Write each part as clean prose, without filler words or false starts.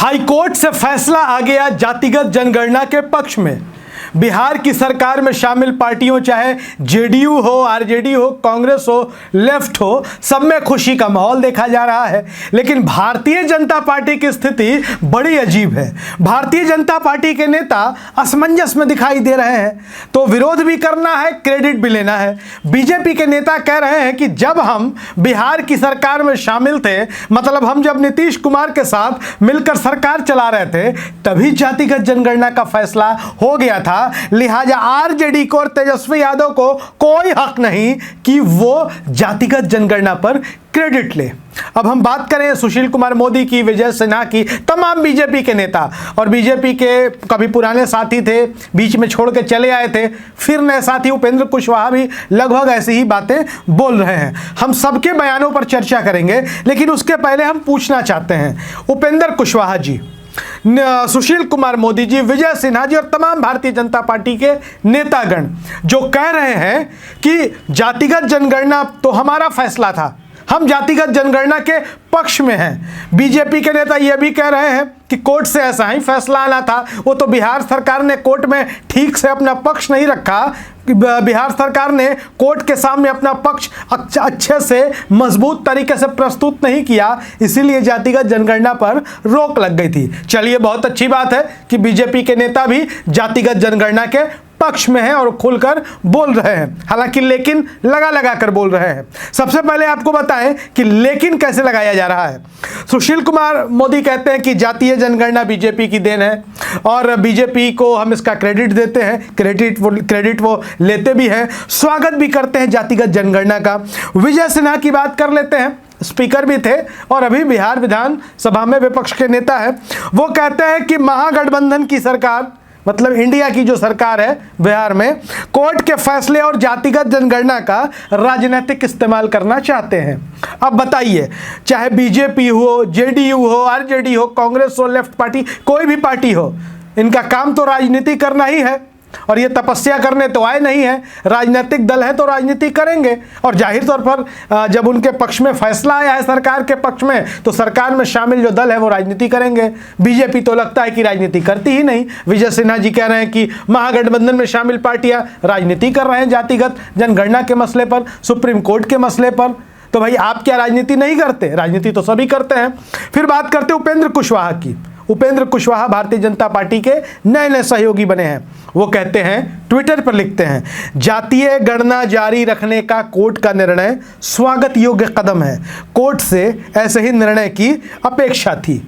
High court से फैसला आ गया जातिगत जनगणना के पक्ष में। बिहार की सरकार में शामिल पार्टियों, चाहे जेडीयू हो, आरजेडी हो, कांग्रेस हो, लेफ्ट हो, सब में खुशी का माहौल देखा जा रहा है। लेकिन भारतीय जनता पार्टी की स्थिति बड़ी अजीब है। भारतीय जनता पार्टी के नेता असमंजस में दिखाई दे रहे हैं। तो विरोध भी करना है, क्रेडिट भी लेना है। बीजेपी के नेता कह रहे हैं कि जब हम बिहार की सरकार में शामिल थे, मतलब हम जब नीतीश कुमार के साथ मिलकर सरकार चला रहे थे, तभी जातिगत जनगणना का फैसला हो गया था। लिहाजा आरजेडी को और तेजस्वी यादव को कोई हक नहीं कि वो जातिगत जनगणना पर क्रेडिट ले। अब हम बात करें सुशील कुमार मोदी की, विजय सिन्हा की, तमाम बीजेपी के नेता, और बीजेपी के कभी पुराने साथी थे, बीच में छोड़ के चले आए थे, फिर नए साथी उपेंद्र कुशवाहा भी लगभग ऐसी ही बातें बोल रहे हैं। हम सबके बयानों पर चर्चा करेंगे, लेकिन उसके पहले हम पूछना चाहते हैं, उपेंद्र कुशवाहा जी, सुशील कुमार मोदी जी, विजय सिन्हा जी और तमाम भारतीय जनता पार्टी के नेतागण जो कह रहे हैं कि जातिगत जनगणना तो हमारा फैसला था, हम जातिगत जनगणना के पक्ष में हैं। बीजेपी के नेता यह भी कह रहे हैं कि कोर्ट से ऐसा ही फैसला आना था। वो तो बिहार सरकार ने कोर्ट में ठीक से अपना पक्ष नहीं रखा, बिहार सरकार ने कोर्ट के सामने अपना पक्ष अच्छे से मजबूत तरीके से प्रस्तुत नहीं किया, इसीलिए जातिगत जनगणना पर रोक लग गई थी। चलिए, बहुत अच्छी बात है कि बीजेपी के नेता भी जातिगत जनगणना के पक्ष में हैं और खुलकर बोल रहे हैं। हालांकि लेकिन लगा कर बोल रहे हैं। सबसे पहले आपको बताएं कि लेकिन कैसे लगाया जा रहा है। सुशील कुमार मोदी कहते हैं कि जातीय जनगणना बीजेपी की देन है और बीजेपी को हम इसका क्रेडिट देते हैं, क्रेडिट वो लेते भी हैं, स्वागत भी करते हैं जातिगत जनगणना का। विजय सिन्हा की बात कर लेते हैं, स्पीकर भी थे और अभी बिहार विधानसभा में विपक्ष के नेता है। वो कहते हैं कि महागठबंधन की सरकार, मतलब इंडिया की जो सरकार है बिहार में, कोर्ट के फैसले और जातिगत जनगणना का राजनीतिक इस्तेमाल करना चाहते हैं। अब बताइए, चाहे बीजेपी हो, जेडीयू हो, आरजेडी हो, कांग्रेस हो, लेफ्ट पार्टी, कोई भी पार्टी हो, इनका काम तो राजनीति करना ही है और ये तपस्या करने तो आए नहीं है। राजनीतिक दल है तो राजनीति करेंगे और जाहिर तौर पर जब उनके पक्ष में फैसला आया है सरकार के पक्ष में, तो सरकार में शामिल जो दल है वो राजनीति करेंगे। बीजेपी तो लगता है कि राजनीति करती ही नहीं। विजय सिन्हा जी कह रहे हैं कि महागठबंधन में शामिल पार्टियां राजनीति कर रहे हैं जातिगत जनगणना के मसले पर, सुप्रीम कोर्ट के मसले पर। तो भाई, आप क्या राजनीति नहीं करते? राजनीति तो सभी करते हैं। फिर बात करते हैं उपेंद्र कुशवाहा की। उपेंद्र कुशवाहा भारतीय जनता पार्टी के नए सहयोगी बने हैं। वो कहते हैं, ट्विटर पर लिखते हैं, जातीय गणना जारी रखने का कोर्ट का निर्णय स्वागत योग्य कदम है। कोर्ट से ऐसे ही निर्णय की अपेक्षा थी।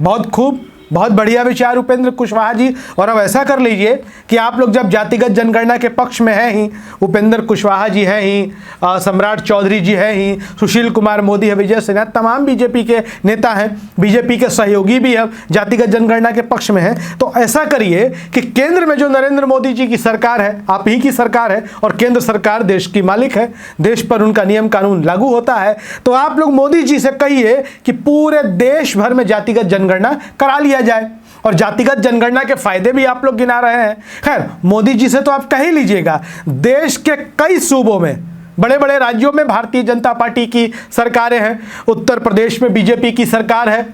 बहुत खूब, बहुत बढ़िया विचार उपेंद्र कुशवाहा जी। और अब ऐसा कर लीजिए कि आप लोग जब जातिगत जनगणना के पक्ष में हैं ही, उपेंद्र कुशवाहा जी हैं ही, सम्राट चौधरी जी हैं ही, सुशील कुमार मोदी है, विजय सिन्हा, तमाम बीजेपी के नेता हैं, बीजेपी के सहयोगी भी हैं, जातिगत जनगणना के पक्ष में हैं। तो ऐसा करिए कि केंद्र में जो नरेंद्र मोदी जी की सरकार है, आप ही की सरकार है, और केंद्र सरकार देश की मालिक है, देश पर उनका नियम कानून लागू होता है। तो आप लोग मोदी जी से कहिए कि पूरे देश भर में जातिगत जनगणना करा लिया जाए और जातिगत जनगणना के फायदे भी आप लोग गिना रहे हैं। खैर, मोदी जी से तो आप कह ही लीजिएगा, देश के कई सूबों में, बड़े बड़े राज्यों में भारतीय जनता पार्टी की सरकारें हैं। उत्तर प्रदेश में बीजेपी की सरकार है,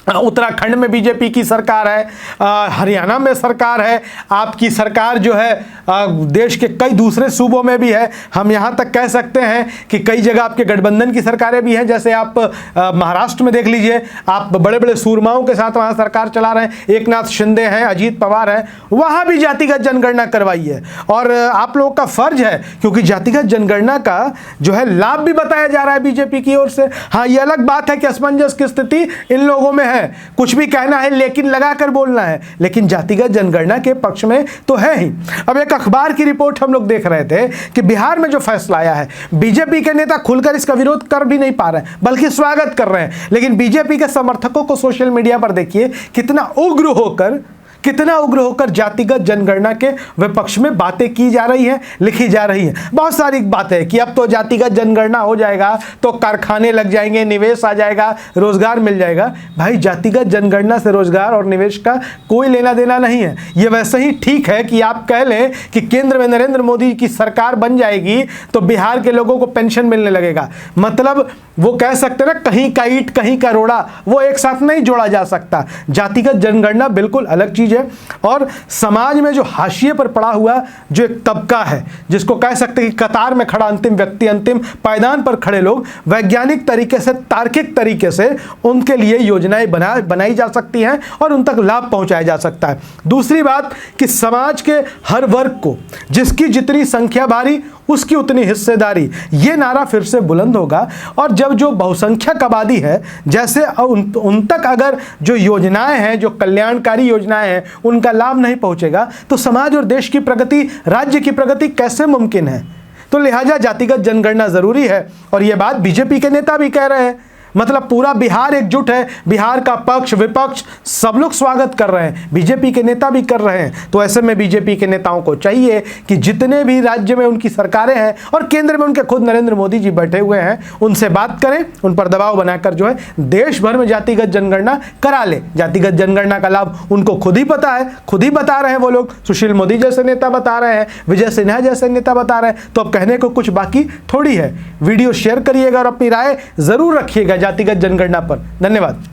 उत्तराखंड में बीजेपी की सरकार है, हरियाणा में सरकार है, आपकी सरकार जो है देश के कई दूसरे सूबों में भी है। हम यहाँ तक कह सकते हैं कि कई जगह आपके गठबंधन की सरकारें भी हैं। जैसे आप महाराष्ट्र में देख लीजिए, आप बड़े बड़े सूरमाओं के साथ वहाँ सरकार चला रहे हैं, एकनाथ शिंदे हैं, अजीत पवार हैं, वहाँ भी जातिगत जनगणना करवाई है। और आप लोगों का फर्ज है, क्योंकि जातिगत जनगणना का जो है लाभ भी बताया जा रहा है बीजेपी की ओर से। हाँ, ये अलग बात है कि असमंजस की स्थिति इन लोगों में है, कुछ भी कहना है लेकिन लगाकर बोलना है, लेकिन जातिगत जनगणना के पक्ष में तो है ही। अब एक अखबार की रिपोर्ट हम लोग देख रहे थे कि बिहार में जो फैसला आया है, बीजेपी के नेता खुलकर इसका विरोध कर भी नहीं पा रहे हैं, बल्कि स्वागत कर रहे हैं। लेकिन बीजेपी के समर्थकों को सोशल मीडिया पर देखिए कितना उग्र होकर कितना उग्र होकर जातिगत जनगणना के विपक्ष में बातें की जा रही हैं, लिखी जा रही हैं। बहुत सारी बातें कि अब तो जातिगत जनगणना हो जाएगा तो कारखाने लग जाएंगे, निवेश आ जाएगा, रोजगार मिल जाएगा। भाई जातिगत जनगणना से रोजगार और निवेश का कोई लेना देना नहीं है। ये वैसे ही ठीक है कि आप कह लें कि केंद्र में नरेंद्र मोदी की सरकार बन जाएगी तो बिहार के लोगों को पेंशन मिलने लगेगा। मतलब वो कह सकते ना, कहीं का ईंट कहीं का रोड़ा, वो एक साथ नहीं जोड़ा जा सकता। जातिगत जनगणना बिल्कुल अलग चीज है। और समाज में जो हाशिए पर पड़ा हुआ जो एक तबका है, जिसको कह सकते हैं कि कतार में खड़ा अंतिम व्यक्ति, अंतिम पायदान पर खड़े लोग, वैज्ञानिक तरीके से, तार्किक तरीके से उनके लिए योजनाएं बनाई जा सकती हैं और उन तक लाभ पहुंचाया जा सकता है। दूसरी बात कि समाज के हर वर्ग को जिसकी जितनी संख्या भारी उसकी उतनी हिस्सेदारी, ये नारा फिर से बुलंद होगा। और जब जो बहुसंख्यक आबादी है, जैसे उन तक अगर जो योजनाएं हैं, जो कल्याणकारी योजनाएं हैं, उनका लाभ नहीं पहुंचेगा तो समाज और देश की प्रगति, राज्य की प्रगति कैसे मुमकिन है। तो लिहाजा जातिगत जनगणना जरूरी है। और यह बात बीजेपी के नेता भी कह रहे हैं। मतलब पूरा बिहार एकजुट है, बिहार का पक्ष विपक्ष सब लोग स्वागत कर रहे हैं, बीजेपी के नेता भी कर रहे हैं। तो ऐसे में बीजेपी के नेताओं को चाहिए कि जितने भी राज्य में उनकी सरकारें हैं और केंद्र में उनके खुद नरेंद्र मोदी जी बैठे हुए हैं, उनसे बात करें, उन पर दबाव बनाकर जो है देश भर में जातिगत जनगणना करा ले। जातिगत जनगणना का लाभ उनको खुद ही पता है, खुद ही बता रहे हैं वो लोग। सुशील मोदी जैसे नेता बता रहे हैं, विजय सिन्हा जैसे नेता बता रहे हैं। तो अब कहने को कुछ बाकी थोड़ी है। वीडियो शेयर करिएगा और अपनी राय जरूर रखिएगा जातिगत जनगणना पर। धन्यवाद।